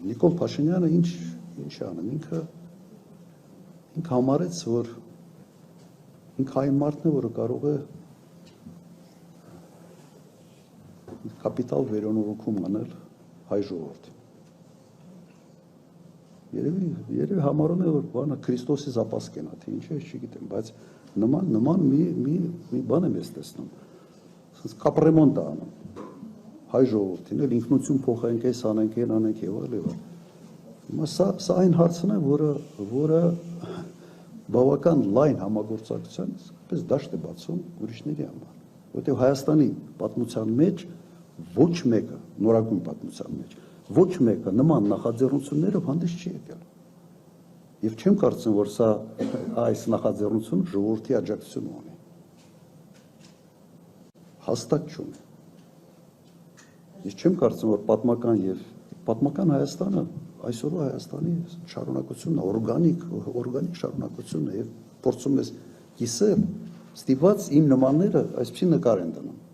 Նիկոլ Փաշինյանը ինչ անում, ինքը համարեց, որ ինքը այն մարդն է, որը կարող է կապիտալ վերոնորոգում անել հայ ժողովրդին։ Երևի համարում է, որ բանը Քրիստոսի զապասկեն է, թե ինչ է, չգիտեմ, բայց նման մի բան եմ ես տեսնում։ Կապրեմոնտ է անում հայ ժողովրդին, էլ ինքնություն փոխենք, այս անենք, այն անենք եւ այլ եւ այլ։ Սա այն հարցն է, որը բավական լայն համագործակցության պես դաշտ է բացում ուրիշների համար, որտեղ Հայաստանի պատմության մեջ ոչ մեկը, նորագույն պատմության մեջ, ոչ մեկը նման նախաձեռնություններով հանդես չի եկել։ Եվ չեմ կարծում, որ սա այս նախաձեռնությունը ժողովրդի աջակցություն ունի։ Հաստատ չունի։ Ես չեմ կարծում, որ պատմական Հայաստանը այսօրվա Հայաստանի շարունակությունն է, օրգանիկ շարունակությունն է, եւ փորձում ես կիսել, ստիպված իմ նմանները այսպիսի նկար են դնում։